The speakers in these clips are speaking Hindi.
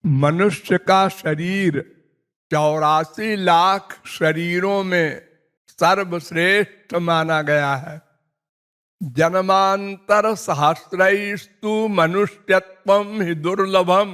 मनुष्य का शरीर 84 लाख शरीरों में सर्वश्रेष्ठ माना गया है। जन्मांतर सहस्रैस्तु मनुष्यत्वम हि दुर्लभम।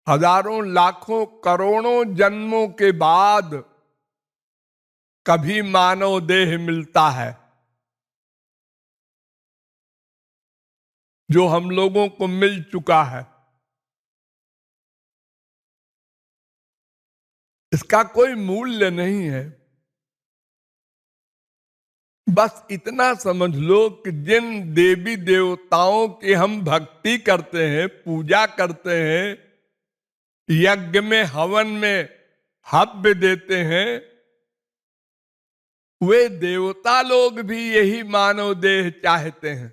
हजारों लाखों करोड़ों जन्मों के बाद कभी मानव देह मिलता है जो हम लोगों को मिल चुका है। इसका कोई मूल्य नहीं है। बस इतना समझ लो कि जिन देवी देवताओं की हम भक्ति करते हैं, पूजा करते हैं, यज्ञ में हवन में हव्य देते हैं, वे देवता लोग भी यही मानव देह चाहते हैं।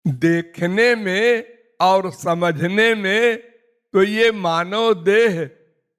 देखने में और समझने में तो ये मानव देह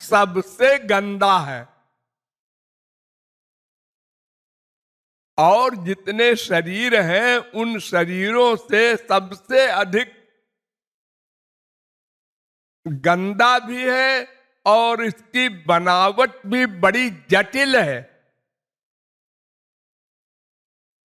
सबसे गंदा है। और जितने शरीर हैं उन शरीरों से सबसे अधिक गंदा भी है और इसकी बनावट भी बड़ी जटिल है।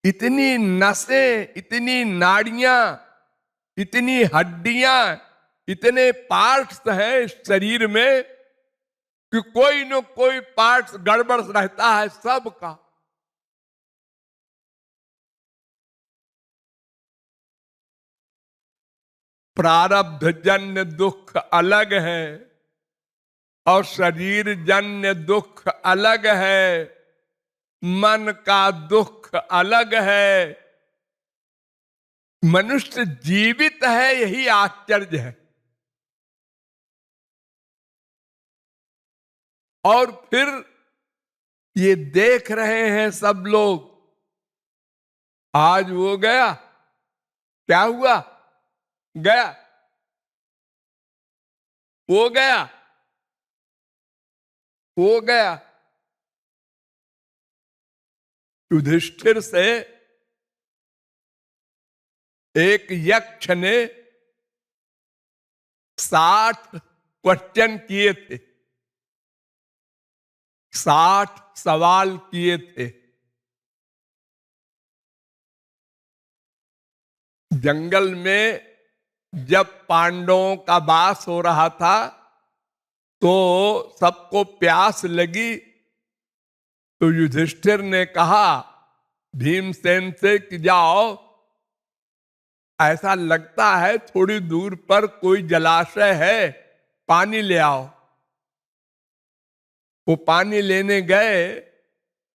इतनी नसें, इतनी नाड़ियां, इतनी हड्डियां, इतने पार्ट्स हैं इस शरीर में कि कोई न कोई पार्ट्स गड़बड़ रहता है सबका। प्रारब्ध जन्य दुख अलग है और शरीर जन्य दुख अलग है, मन का दुख अलग है। मनुष्य जीवित है, यही आश्चर्य है। और फिर ये देख रहे हैं सब लोग। आज वो गया, क्या हुआ? गया, वो गया, वो गया। युधिष्ठिर से एक यक्ष ने 60 क्वेश्चन किए थे, 60 सवाल किए थे। जंगल में जब पांडवों का वास हो रहा था तो सबको प्यास लगी, तो युधिष्ठिर ने कहा भीमसेन से कि जाओ, ऐसा लगता है थोड़ी दूर पर कोई जलाशय है, पानी ले आओ। वो पानी लेने गए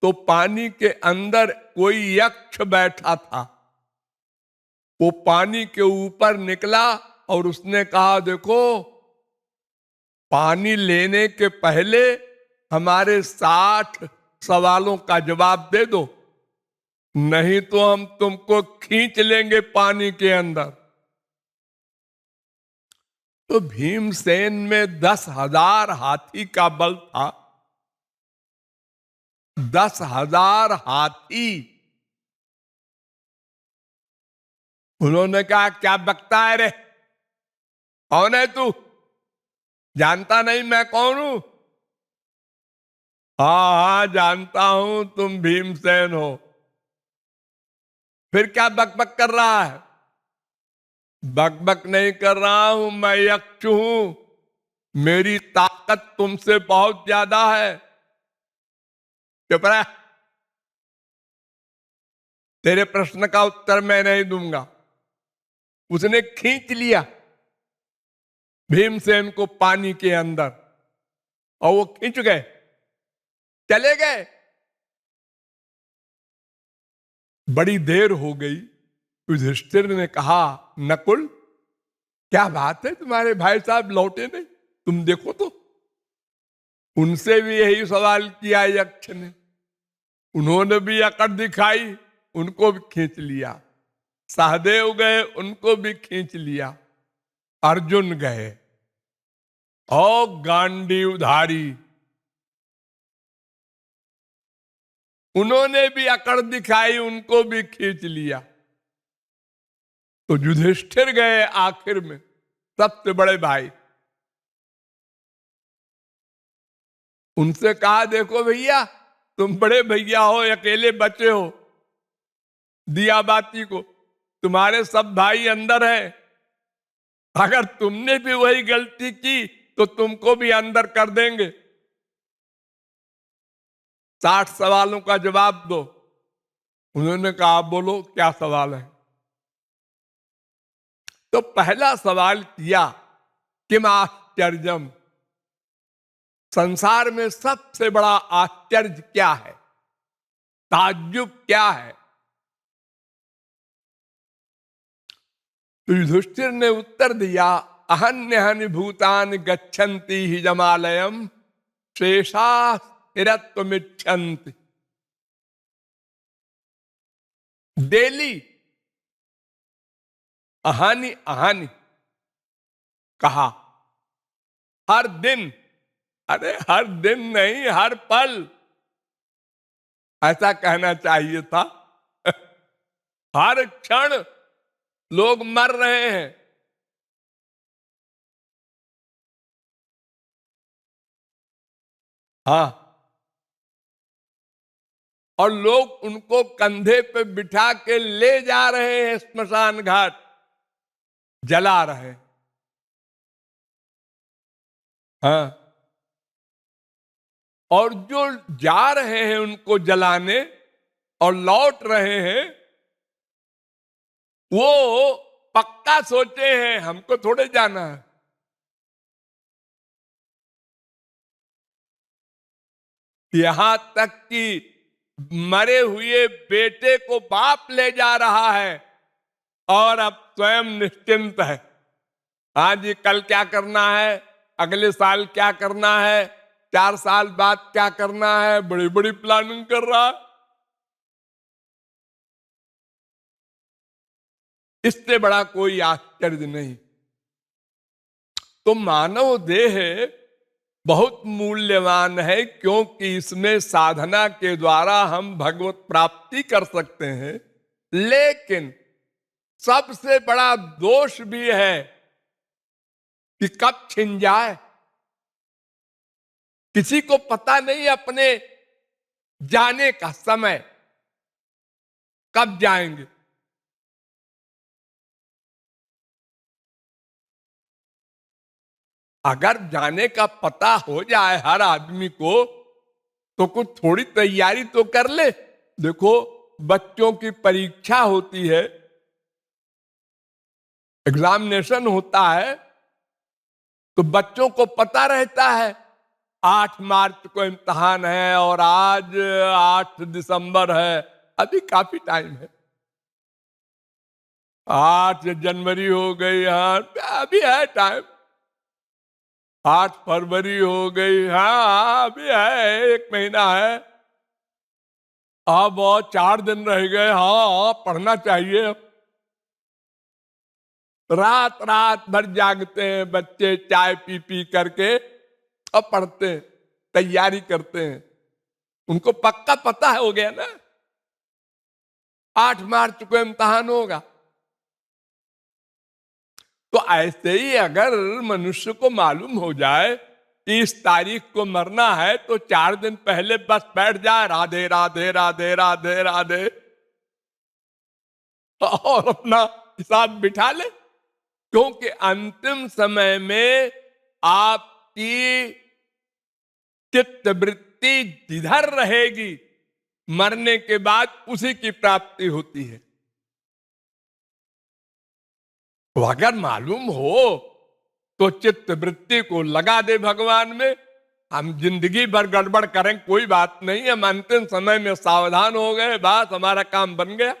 तो पानी के अंदर कोई यक्ष बैठा था। वो पानी के ऊपर निकला और उसने कहा देखो, पानी लेने के पहले हमारे 60 सवालों का जवाब दे दो, नहीं तो हम तुमको खींच लेंगे पानी के अंदर। तो भीमसेन में 10,000 हाथी का बल था। 10,000 हाथी। उन्होंने कहा क्या बकता है रे, कौन है तू? जानता नहीं मैं कौन हूं? हाँ जानता हूं, तुम भीमसेन हो। फिर क्या बकबक कर रहा है? बकबक नहीं कर रहा हूं, मैं यक्ष हूं, मेरी ताकत तुमसे बहुत ज्यादा है। चुप रह, तेरे प्रश्न का उत्तर मैं नहीं दूंगा। उसने खींच लिया भीमसेन को पानी के अंदर और वो खींच गए, चले गए। बड़ी देर हो गई। युधिष्ठिर ने कहा नकुल, क्या बात है, तुम्हारे भाई साहब लौटे नहीं, तुम देखो तो। उनसे भी यही सवाल किया यक्ष ने, उन्होंने भी अकड़ दिखाई, उनको भी खींच लिया। सहदेव गए, उनको भी खींच लिया। अर्जुन गए और गांडीवधारी, उन्होंने भी अकड़ दिखाई, उनको भी खींच लिया। तो युधिष्ठिर गए आखिर में। सबसे बड़े भाई। उनसे कहा, देखो भैया, तुम बड़े भैया हो, अकेले बचे हो दिया बाती को, तुम्हारे सब भाई अंदर है, अगर तुमने भी वही गलती की तो तुमको भी अंदर कर देंगे। 60 सवालों का जवाब दो। उन्होंने कहा, बोलो क्या सवाल है। तो पहला सवाल किया, किम आश्चर्यम, संसार में सबसे बड़ा आश्चर्य क्या है, ताज्जुब क्या है। तो युधिष्ठिर ने उत्तर दिया, अहन्यहनि भूतानि गच्छन्ति हि जमालयम शेषा स्थिरत्वमिच्छन्ति। डेली अहानि अहानि कहा, हर दिन, अरे हर दिन नहीं, हर पल, ऐसा कहना चाहिए था। हर क्षण लोग मर रहे हैं। हाँ, और लोग उनको कंधे पे बिठा के ले जा रहे हैं स्मशान घाट, जला रहे हैं। हाँ, और जो जा रहे हैं उनको जलाने और लौट रहे हैं, वो पक्का सोचे हैं हमको थोड़े जाना है। यहां तक कि मरे हुए बेटे को बाप ले जा रहा है और अब स्वयं निश्चिंत है। हाँ जी, कल क्या करना है, अगले साल क्या करना है, 4 साल बाद क्या करना है, बड़ी बड़ी प्लानिंग कर रहा है। इससे बड़ा कोई आश्चर्य नहीं। तो मानव देह बहुत मूल्यवान है, क्योंकि इसमें साधना के द्वारा हम भगवत प्राप्ति कर सकते हैं। लेकिन सबसे बड़ा दोष भी है कि कब छिन जाए, किसी को पता नहीं अपने जाने का समय, कब जाएंगे। अगर जाने का पता हो जाए हर आदमी को, तो कुछ थोड़ी तैयारी तो कर ले। देखो, बच्चों की परीक्षा होती है, एग्जामिनेशन होता है, तो बच्चों को पता रहता है 8 मार्च को इम्तिहान है और आज 8 दिसंबर है, अभी काफी टाइम है। 8 जनवरी हो गई, हाँ अभी है टाइम। 8 फरवरी हो गई, हाँ अभी है, 1 महीना है। अब और 4 दिन रह गए, हाँ पढ़ना चाहिए। रात रात भर जागते हैं बच्चे, चाय पी पी करके, अब पढ़ते हैं, तैयारी करते हैं। उनको पक्का पता है, हो गया ना 8 मार्च को इम्तिहान होगा। तो ऐसे ही अगर मनुष्य को मालूम हो जाए कि इस तारीख को मरना है, तो 4 दिन पहले बस बैठ जाए, राधे राधे राधे राधे राधे, और अपना हिसाब बिठा ले। क्योंकि अंतिम समय में आपकी चित्त वृत्ति जिधर रहेगी, मरने के बाद उसी की प्राप्ति होती है। तो अगर मालूम हो तो चित्त वृत्ति को लगा दे भगवान में। हम जिंदगी भर गड़बड़ करें कोई बात नहीं, हम अंतिम समय में सावधान हो गए, बस हमारा काम बन गया।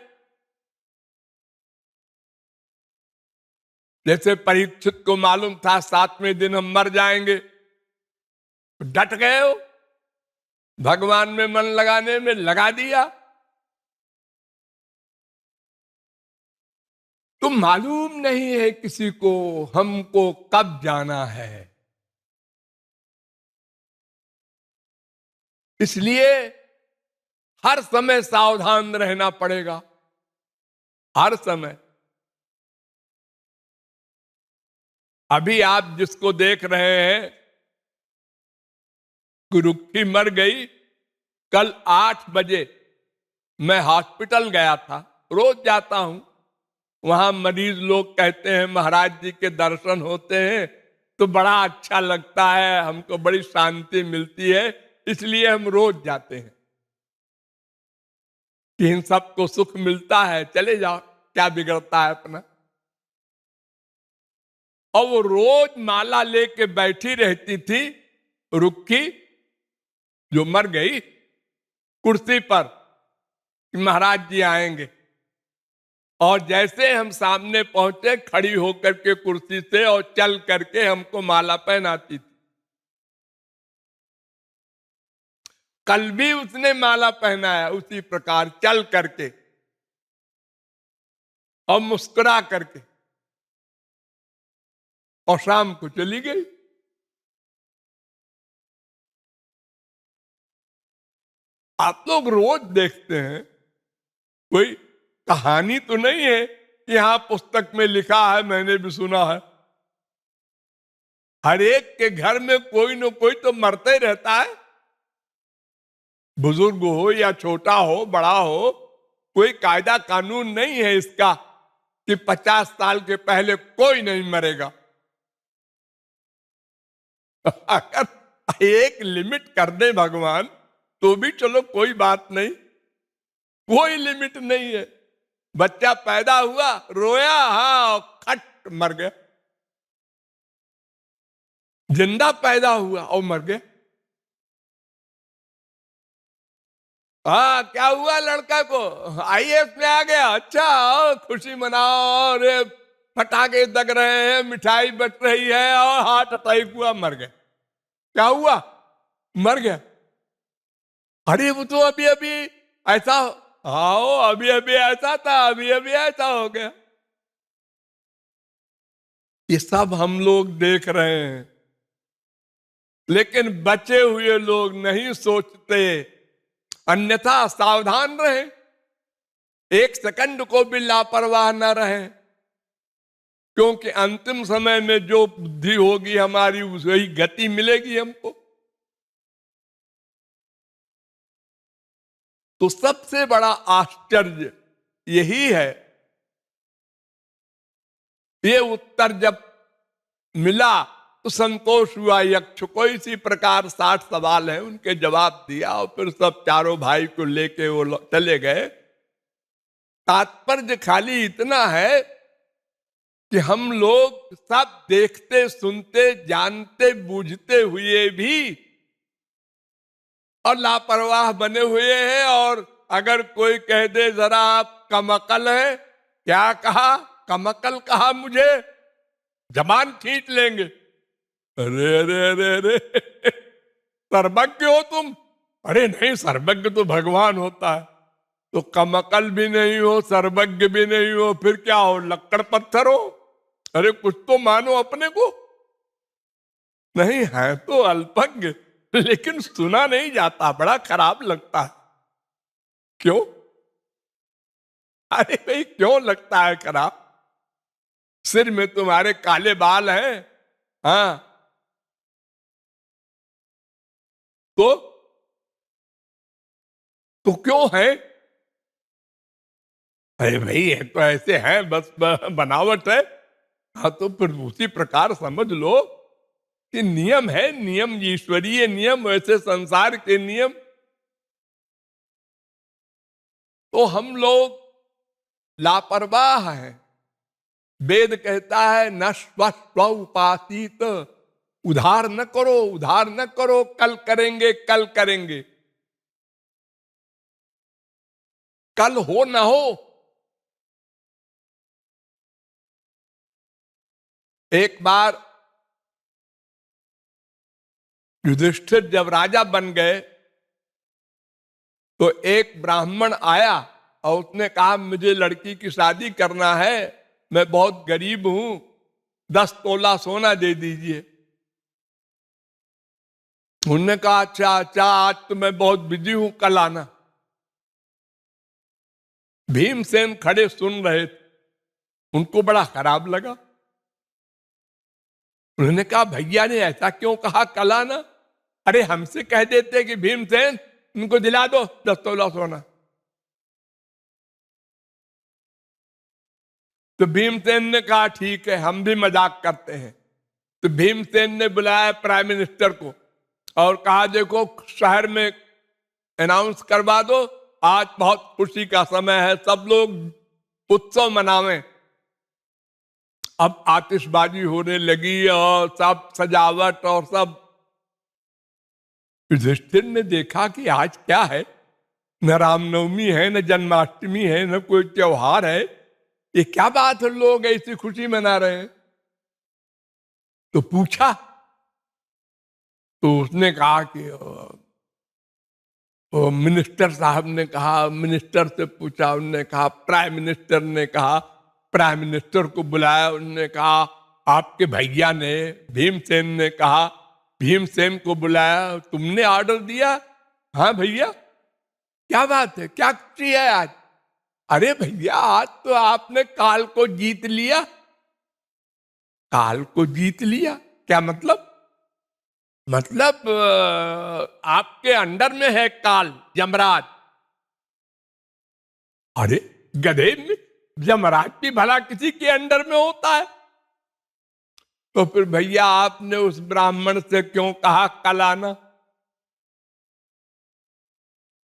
जैसे परीक्षित को मालूम था 7वें दिन हम मर जाएंगे, तो डट गए हो, भगवान में मन लगाने में लगा दिया। तो मालूम नहीं है किसी को हमको कब जाना है, इसलिए हर समय सावधान रहना पड़ेगा, हर समय। अभी आप जिसको देख रहे हैं कि रुक्की मर गई, कल 8 बजे मैं हॉस्पिटल गया था। रोज जाता हूं, वहां मरीज लोग कहते हैं महाराज जी के दर्शन होते हैं तो बड़ा अच्छा लगता है, हमको बड़ी शांति मिलती है, इसलिए हम रोज जाते हैं कि इन सबको सुख मिलता है, चले जाओ, क्या बिगड़ता है अपना। और वो रोज माला लेके बैठी रहती थी रुक्की, जो मर गई, कुर्सी पर कि महाराज जी आएंगे। और जैसे हम सामने पहुंचे, खड़ी होकर के कुर्सी से और चल करके हमको माला पहनाती थी। कल भी उसने माला पहनाया उसी प्रकार, चल करके और मुस्कुरा करके, और शाम को चली गई। आप लोग रोज देखते हैं, कोई कहानी तो नहीं है कि यहां पुस्तक में लिखा है, मैंने भी सुना है। हर एक के घर में कोई न कोई तो मरते ही रहता है, बुजुर्ग हो या छोटा हो, बड़ा हो, कोई कायदा कानून नहीं है इसका कि 50 साल के पहले कोई नहीं मरेगा। अगर एक लिमिट कर दे भगवान तो भी चलो कोई बात नहीं, कोई लिमिट नहीं है। बच्चा पैदा हुआ, रोया, हाँ, खट मर गया। जिंदा पैदा हुआ और मर गया। हाँ, क्या हुआ लड़का को, आईएएस में आ गया, अच्छा, खुशी मनाओ, अरे पटाखे दग रहे हैं, मिठाई बट रही है, और हार्ट अटैक हुआ, मर गया। क्या हुआ, मर गया। अरे वो तो अभी अभी ऐसा, आओ, अभी अभी ऐसा था, अभी अभी ऐसा हो गया। ये सब हम लोग देख रहे हैं, लेकिन बचे हुए लोग नहीं सोचते। अन्यथा सावधान रहे, एक सेकंड को भी लापरवाह न रहे, क्योंकि अंतिम समय में जो बुद्धि होगी हमारी, वही गति मिलेगी हमको। तो सबसे बड़ा आश्चर्य यही है। ये उत्तर जब मिला तो संतोष हुआ यक्ष को। इसी प्रकार 60 सवाल हैं, उनके जवाब दिया और फिर सब चारों भाई को लेके वो चले गए। तात्पर्य खाली इतना है कि हम लोग सब देखते, सुनते, जानते, बूझते हुए भी और लापरवाह बने हुए हैं। और अगर कोई कह दे जरा आप कमअकल है, क्या कहा, कमअकल कहा, मुझे जबान खींच लेंगे। अरे अरे अरे अरे सर्वज्ञ हो तुम। अरे नहीं, सर्वज्ञ तो भगवान होता है। तो कमअकल भी नहीं हो, सर्वज्ञ भी नहीं हो, फिर क्या हो, लक्कड़ पत्थर हो। अरे कुछ तो मानो अपने को। नहीं है तो अल्पज्ञ, लेकिन सुना नहीं जाता, बड़ा खराब लगता है। क्यों? अरे भाई, क्यों लगता है खराब? सिर में तुम्हारे काले बाल हैं, हाँ, तो क्यों है? अरे भाई, ये तो ऐसे हैं, बस बनावट है। हाँ, तो फिर उसी प्रकार समझ लो कि नियम है, नियम ईश्वरीय नियम, वैसे संसार के नियम। तो हम लोग लापरवाह हैं। वेद कहता है न स्व उपासित, उधार न करो, उधार न करो, कल करेंगे, कल करेंगे। कल हो न हो। एक बार युधिष्ठिर जब राजा बन गए तो एक ब्राह्मण आया और उसने कहा मुझे लड़की की शादी करना है, मैं बहुत गरीब हूं, 10 तोला सोना दे दीजिए। उन्होंने कहा अच्छा अच्छा, आज तो मैं बहुत बिजी हूं, कल आना। भीमसेन खड़े सुन रहे थे, उनको बड़ा खराब लगा। उन्होंने कहा भैया ने ऐसा क्यों कहा कलाना? अरे हमसे कह देते कि भीमसेन उनको दिला दो 10 तोला सोना। तो भीमसेन ने कहा ठीक है, हम भी मजाक करते हैं। तो भीमसेन ने बुलाया प्राइम मिनिस्टर को और कहा देखो शहर में अनाउंस करवा दो, आज बहुत खुशी का समय है, सब लोग उत्सव मनावें। अब आतिशबाजी होने लगी और सब सजावट और सब। युधिष्ठिर ने देखा कि आज क्या है, न रामनवमी है, न जन्माष्टमी है, न कोई त्योहार है, ये क्या बात है, लोग ऐसी खुशी मना रहे हैं। तो पूछा, तो उसने कहा कि मिनिस्टर साहब ने कहा, मिनिस्टर से पूछा, उन्होंने कहा, प्राइम मिनिस्टर ने कहा, प्राइम मिनिस्टर को बुलाया, उन्होंने कहा आपके भैया ने भीमसेन ने कहा, भीमसेन को बुलाया, तुमने ऑर्डर दिया? हाँ भैया। क्या बात है, क्या खुशी है आज? अरे भैया आज तो आपने काल को जीत लिया। काल को जीत लिया क्या मतलब? मतलब आपके अंडर में है काल, यमराज। अरे गधे में यमराज भी भला किसी के अंडर में होता है? तो फिर भैया आपने उस ब्राह्मण से क्यों कहा कल आना?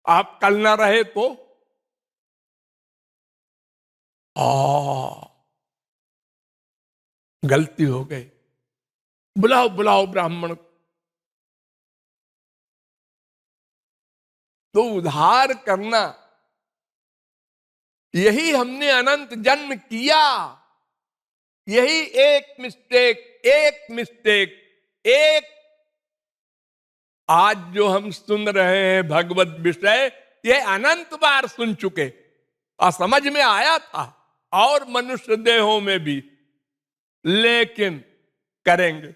आप कल ना रहे तो? गलती हो गई, बुलाओ बुलाओ ब्राह्मण। तो उद्धार करना, यही हमने अनंत जन्म किया। यही एक मिस्टेक एक आज जो हम सुन रहे हैं भगवत विषय, ये अनंत बार सुन चुके और समझ में आया था, और मनुष्य देहों में भी, लेकिन करेंगे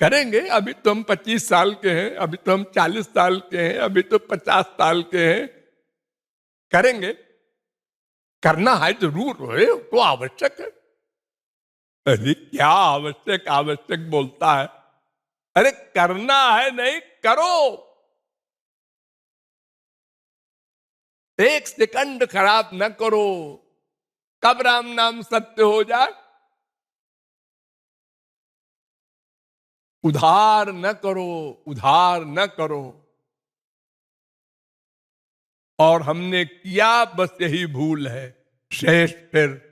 करेंगे। अभी तो हम 25 साल के हैं, अभी तो हम 40 साल के हैं, अभी तो 50 साल के हैं। करेंगे, करना है जरूर है, तो आवश्यक है। अरे क्या आवश्यक आवश्यक बोलता है? अरे करना है, नहीं करो। एक सेकंड खराब न करो, कब राम नाम सत्य हो जाए। उधार न करो, उधार न करो। और हमने किया, बस यही भूल है। शेष फिर